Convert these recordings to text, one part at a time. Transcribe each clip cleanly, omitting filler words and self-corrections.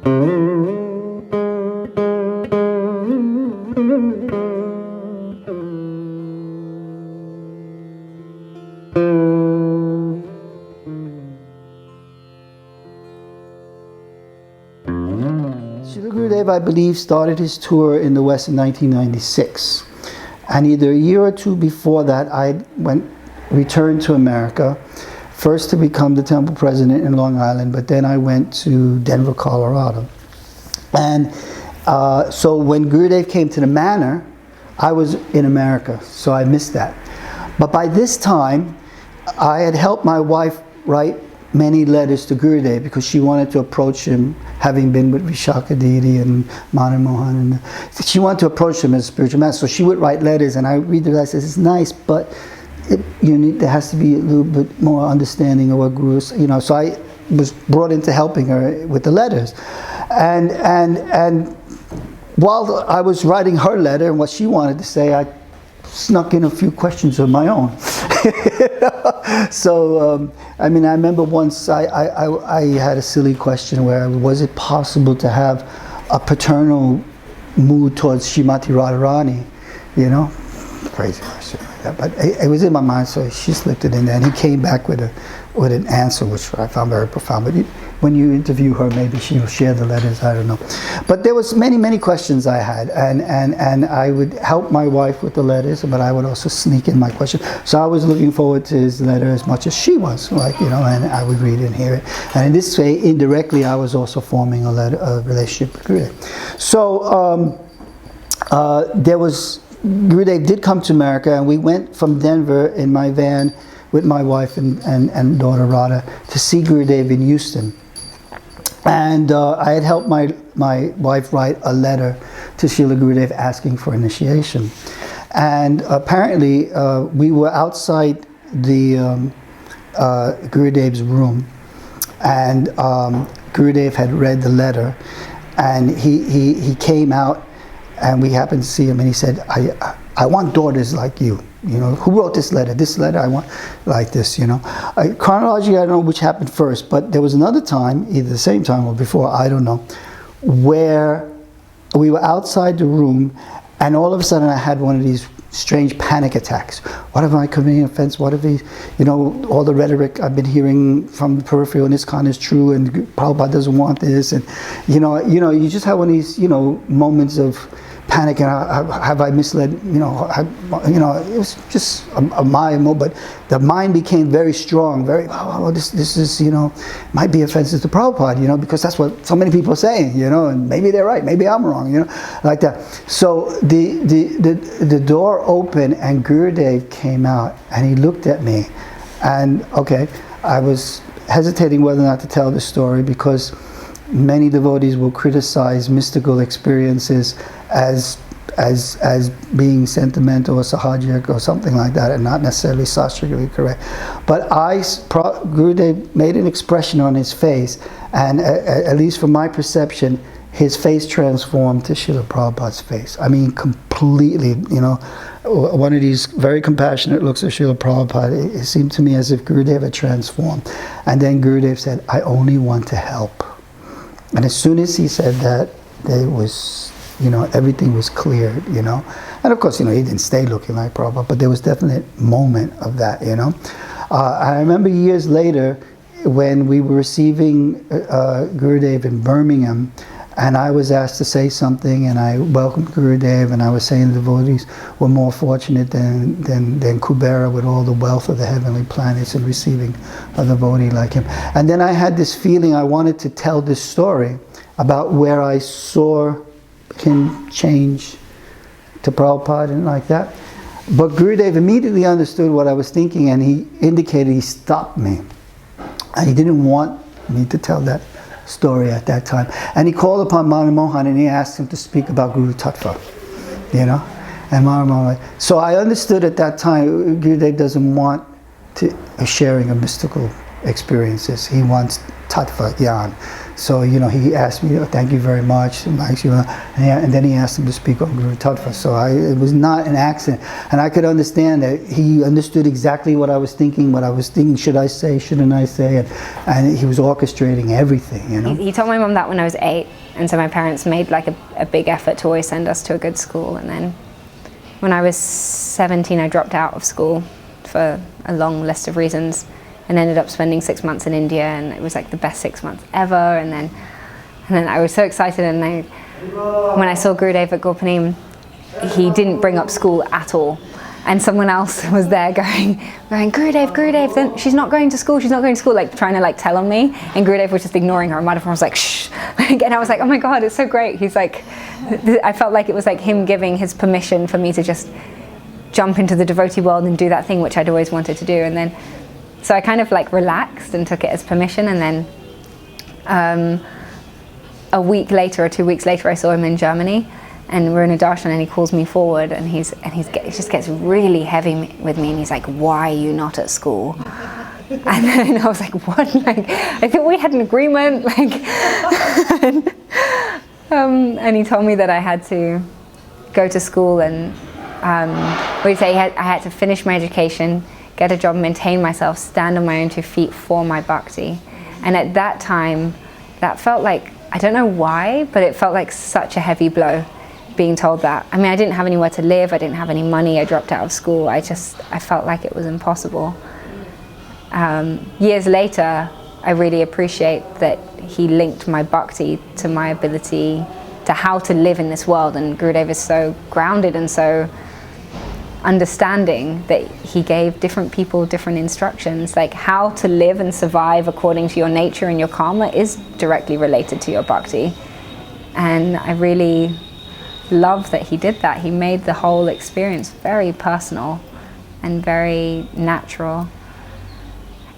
Srila Gurudeva, I believe, started his tour in the West in 1996. And either a year or two before that, I returned to America, first to become the temple president in Long Island, but then I went to Denver, Colorado. And so when Gurudev came to the manor, I was in America, so I missed that. But by this time, I had helped my wife write many letters to Gurudev because she wanted to approach him, having been with Vishaka Didi and Madan Mohan, and she wanted to approach him as a spiritual master. So she would write letters, and I read the letters. It's nice, but there has to be a little bit more understanding of what Guru, So I was brought into helping her with the letters, and while I was writing her letter and what she wanted to say, I snuck in a few questions of my own. So, I remember once I had a silly question where, was it possible to have a paternal mood towards Srimati Radharani? Crazy question like that. But it was in my mind, so she slipped it in there, and he came back with an answer, which I found very profound. But when you interview her, maybe she'll share the letters, I don't know. But there was many questions I had, and I would help my wife with the letters, but I would also sneak in my question. So I was looking forward to his letter as much as she was, and I would read it and hear it. And in this way, indirectly, I was also forming a relationship with Gurudev. So Gurudev did come to America, and we went from Denver in my van with my wife and daughter Radha to see Gurudev in Houston. And I had helped my wife write a letter to Srila Gurudev asking for initiation. And apparently we were outside the Gurudev's room, and Gurudev had read the letter, and he came out, and we happened to see him, and he said, I want daughters like you. Who wrote this letter? This letter I want like this, Chronologically, I don't know which happened first, but there was another time, either the same time or before, I don't know, where we were outside the room, and all of a sudden I had one of these strange panic attacks. What if I committing offense? What if he, all the rhetoric I've been hearing from the peripheral and ISKCON is true, and Prabhupada doesn't want this, and you just have one of these, moments of panic, and have I misled, it was just a mind, but the mind became very strong, this is, might be offensive to Prabhupada, because that's what so many people are saying, and maybe they're right, maybe I'm wrong, like that. So the door opened, and Gurudev came out, and he looked at me, and I was hesitating whether or not to tell the story, because many devotees will criticize mystical experiences as being sentimental or sahajic or something like that, and not necessarily sastrically correct. But Gurudev made an expression on his face, and at least from my perception, his face transformed to Srila Prabhupada's face. Completely, one of these very compassionate looks of Srila Prabhupada. It seemed to me as if Gurudev had transformed. And then Gurudev said, I only want to help. And as soon as he said that, there was, everything was cleared, And of course, he didn't stay looking like Prabhupada, but there was definitely a moment of that, I remember years later when we were receiving Gurudev in Birmingham, and I was asked to say something, and I welcomed Gurudev, and I was saying the devotees were more fortunate than Kubera with all the wealth of the heavenly planets and receiving a devotee like him. And then I had this feeling I wanted to tell this story about where I saw him change to Prabhupada and like that. But Gurudev immediately understood what I was thinking, and he indicated, he stopped me. And he didn't want me to tell that story at that time. And he called upon Madan Mohan, and he asked him to speak about Guru Tattva, And Madan Mohan. So I understood at that time, Gurudev doesn't want a sharing of mystical experiences. He wants Tattva Gyan. So, you know, he asked me, thank you very much, and then he asked him to speak on Guru Tattva. So it was not an accident. And I could understand that he understood exactly what I was thinking, should I say, shouldn't I say, and he was orchestrating everything, you know. He told my mum that when I was 8, and so my parents made like a big effort to always send us to a good school. And then when I was 17, I dropped out of school for a long list of reasons, and ended up spending 6 months in India, and it was like the best 6 months ever. And then I was so excited, and then when I saw Gurudev at Gorpanim, he didn't bring up school at all, and someone else was there going Gurudev, then she's not going to school, like trying to like tell on me, and Gurudev was just ignoring her. And Madhavan was like, shh, and I was like, oh my god, it's so great. He's like, I felt like it was like him giving his permission for me to just jump into the devotee world and do that thing which I'd always wanted to do. And then so I kind of like relaxed and took it as permission. And then a week later or 2 weeks later, I saw him in Germany, and we're in a darshan, and he calls me forward, and he just gets really heavy with me, and he's like, why are you not at school? And then I was like, what? Like, I think we had an agreement, like, and he told me that I had to go to school, and I had to finish my education, get a job, maintain myself, stand on my own 2 feet for my bhakti. And at that time, that felt like, I don't know why, but it felt like such a heavy blow, being told that. I mean, I didn't have anywhere to live, I didn't have any money, I dropped out of school, I felt like it was impossible. Years later, I really appreciate that he linked my bhakti to my ability to how to live in this world, and Gurudev is so grounded and so understanding that he gave different people different instructions, like how to live and survive according to your nature and your karma is directly related to your bhakti. And I really love that he did that. He made the whole experience very personal and very natural.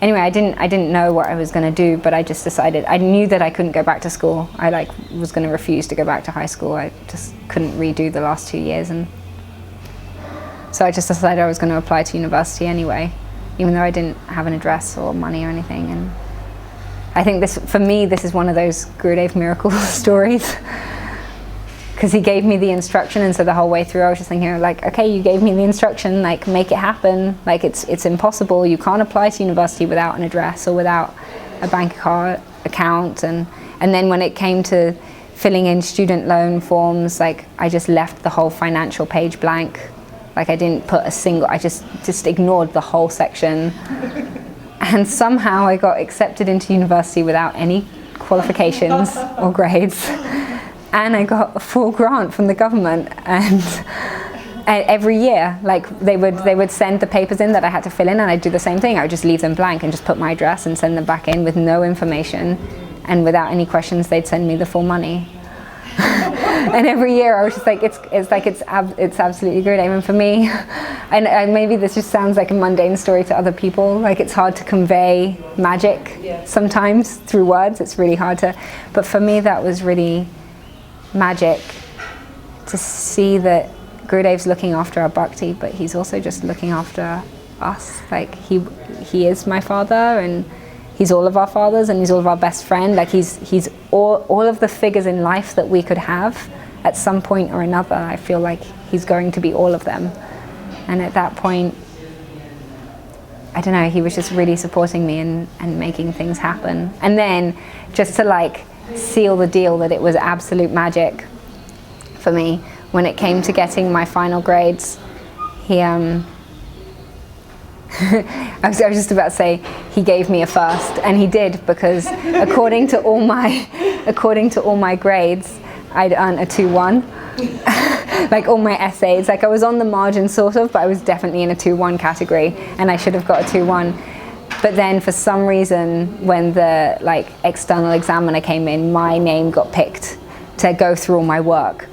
Anyway, I didn't know what I was going to do, but I just decided, I knew that I couldn't go back to school. I was going to refuse to go back to high school. I just couldn't redo the last 2 years, and so I just decided I was going to apply to university anyway, even though I didn't have an address or money or anything. And I think for me, this is one of those Gurudev miracle stories, because he gave me the instruction, and so the whole way through I was just thinking, like, okay, you gave me the instruction, like, make it happen. Like, it's impossible. You can't apply to university without an address or without a bank account. And then when it came to filling in student loan forms, like, I just left the whole financial page blank. Like, I didn't put a single, I just ignored the whole section. And somehow I got accepted into university without any qualifications or grades. And I got a full grant from the government, and every year, like, they would send the papers in that I had to fill in, and I'd do the same thing. I would just leave them blank and just put my address and send them back in with no information, and without any questions they'd send me the full money. And every year I was just like, it's absolutely great. I mean, for me, and maybe this just sounds like a mundane story to other people, like, it's hard to convey magic sometimes through words. It's really hard to, but for me that was really magic, to see that Gurudev's looking after our bhakti, but he's also just looking after us. Like, he is my father, and he's all of our fathers, and he's all of our best friend. Like, he's all of the figures in life that we could have at some point or another. I feel like he's going to be all of them. And at that point, I don't know, he was just really supporting me and making things happen. And then just to, like, seal the deal that it was absolute magic for me, when it came to getting my final grades, he I was just about to say he gave me a first, and he did, because according to all my grades, I'd earned a 2-1. Like, all my essays, like, I was on the margin sort of, but I was definitely in a 2-1 category, and I should have got a 2-1. But then for some reason, when the, like, external examiner came in, my name got picked to go through all my work.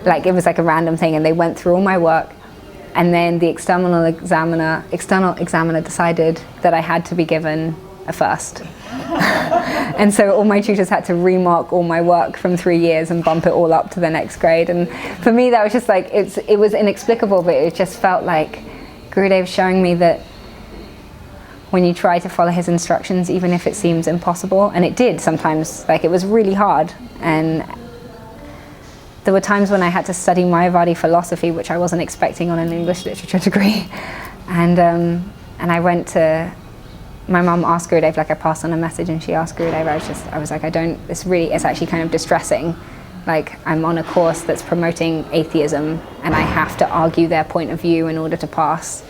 Like, it was like a random thing, and they went through all my work, and then the external examiner decided that I had to be given a first. And so all my tutors had to remark all my work from 3 years and bump it all up to the next grade. And for me, that was just like, it was inexplicable, but it just felt like Gurudev showing me that when you try to follow his instructions, even if it seems impossible. And it did sometimes, like it was really hard. And there were times when I had to study Mayavadi philosophy, which I wasn't expecting on an English literature degree. And I went to, my mum asked Gurudev, like I passed on a message and she asked Gurudev, I was like, it's actually kind of distressing. Like I'm on a course that's promoting atheism and I have to argue their point of view in order to pass.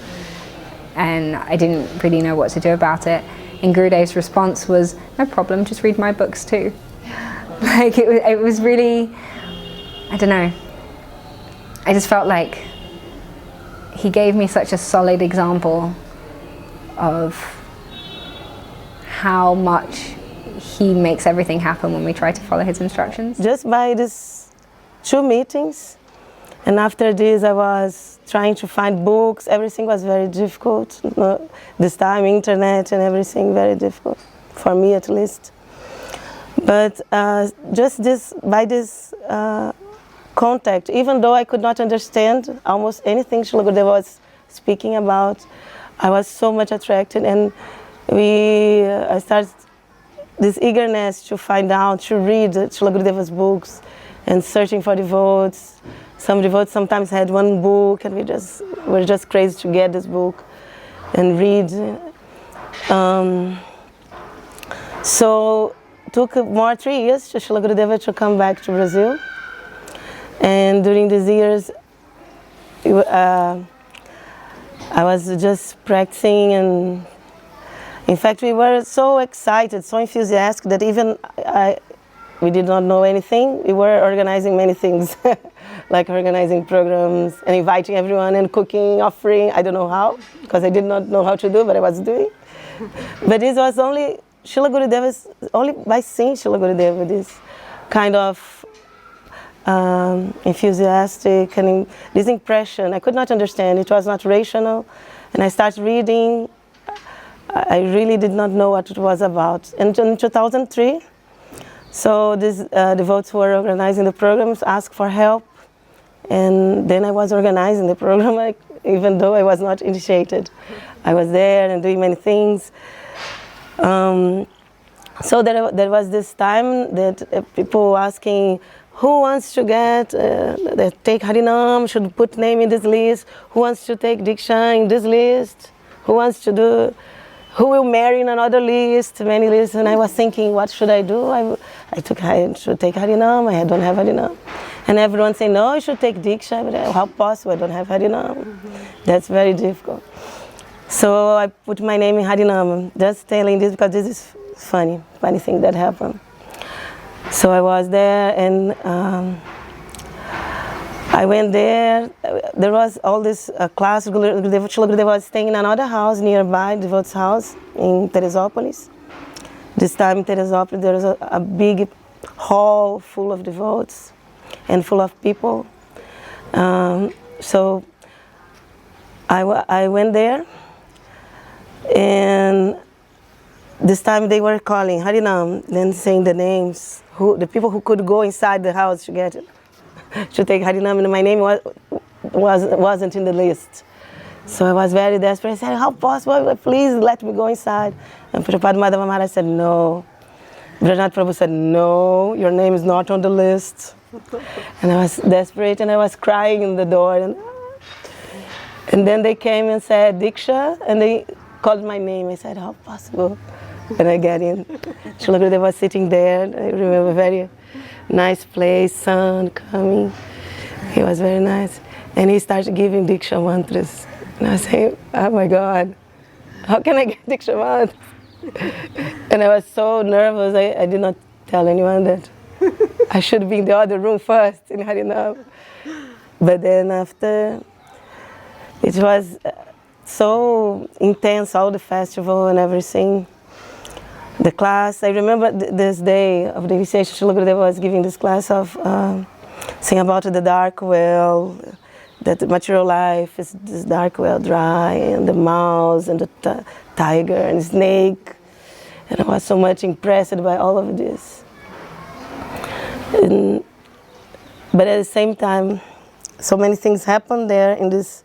And I didn't really know what to do about it. And Gurudev's response was, no problem, just read my books too. Like it was really, I don't know, I just felt like he gave me such a solid example of how much he makes everything happen when we try to follow his instructions. Just by these 2 meetings, and after this I was trying to find books. Everything was very difficult. This time, internet and everything very difficult, for me at least. But just by this contact, even though I could not understand almost anything Srila Gurudeva was speaking about, I was so much attracted, and I started this eagerness to find out, to read Srila Gurudeva's books and searching for devotes. Some devotees sometimes had 1 book and we were just crazy to get this book and read. So it took more 3 years for Srila Gurudeva to come back to Brazil. And during these years, I was just practicing, and in fact we were so excited, so enthusiastic that even we did not know anything. We were organizing many things, like organizing programs and inviting everyone and cooking, offering. I don't know how, because I did not know how to do, but I was doing. But this was only Srila Gurudeva's, only by seeing Srila Gurudeva, this kind of enthusiastic and this impression. I could not understand. It was not rational. And I started reading. I really did not know what it was about. And in 2003, so these devotees who were organizing the programs asked for help. And then I was organizing the program, even though I was not initiated. I was there and doing many things. So there was this time that people were asking, who wants to take Harinam, should put name in this list? Who wants to take Diksha in this list? Who will marry in another list? Many lists. And I was thinking, what should I do? I should take Harinam, I don't have Harinam. And everyone saying, no, you should take Diksha. But how possible? I don't have Harinam. That's very difficult. So I put my name in Harinam, just telling this because this is funny thing that happened. So I was there, and I went there. There was all this class. Srila Gurudeva was staying in another house nearby, devotee's house in Teresópolis. This time in Teresópolis, there was a big hall full of devotees and full of people. So I went there, and this time they were calling Harinam, then saying the names, the people who could go inside the house to get it, to take Harinam, and my name wasn't in the list. So I was very desperate. I said, how possible? Please let me go inside. And Prabhupada Madhava Maharaj said, no. Brajnath Prabhu said, no, your name is not on the list. And I was desperate, and I was crying in the door. And then they came and said, Diksha, and they called my name. I said, how possible? And I got in. Srila Gurudeva was sitting there. I remember a very nice place, sun coming. He was very nice. And he started giving Diksha mantras. And I was saying, oh my God, how can I get Diksha mantras? And I was so nervous, I did not tell anyone that I should be in the other room first in Harinam. But then after, it was so intense, all the festival and everything. The class, I remember this day of the initiation, Srila Gurudeva was giving this class of saying about the dark well, that the material life is this dark well, dry, and the mouse, and the tiger, and the snake. And I was so much impressed by all of this. But at the same time, so many things happened there in this,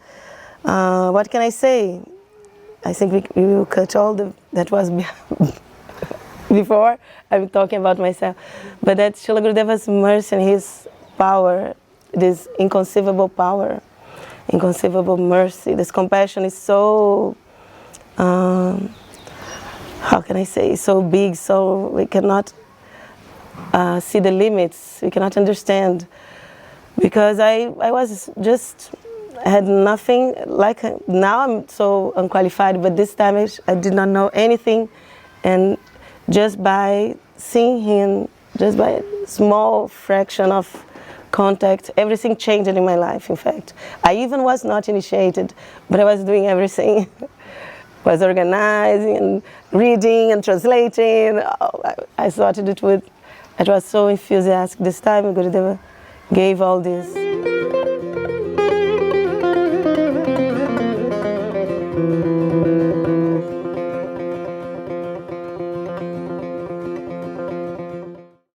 what can I say? I think we will cut all that was before. I'm talking about myself. But that Srila Gurudeva's mercy and his power, this inconceivable power, inconceivable mercy, this compassion is so, how can I say, so big, so we cannot see the limits, we cannot understand. Because I was just, I had nothing, like now I'm so unqualified, but this time I did not know anything, and just by seeing him, just by a small fraction of contact, everything changed in my life, in fact. I even was not initiated, but I was doing everything. Was organizing and reading and translating. I thought it was so enthusiastic. This time Gurudeva gave all this.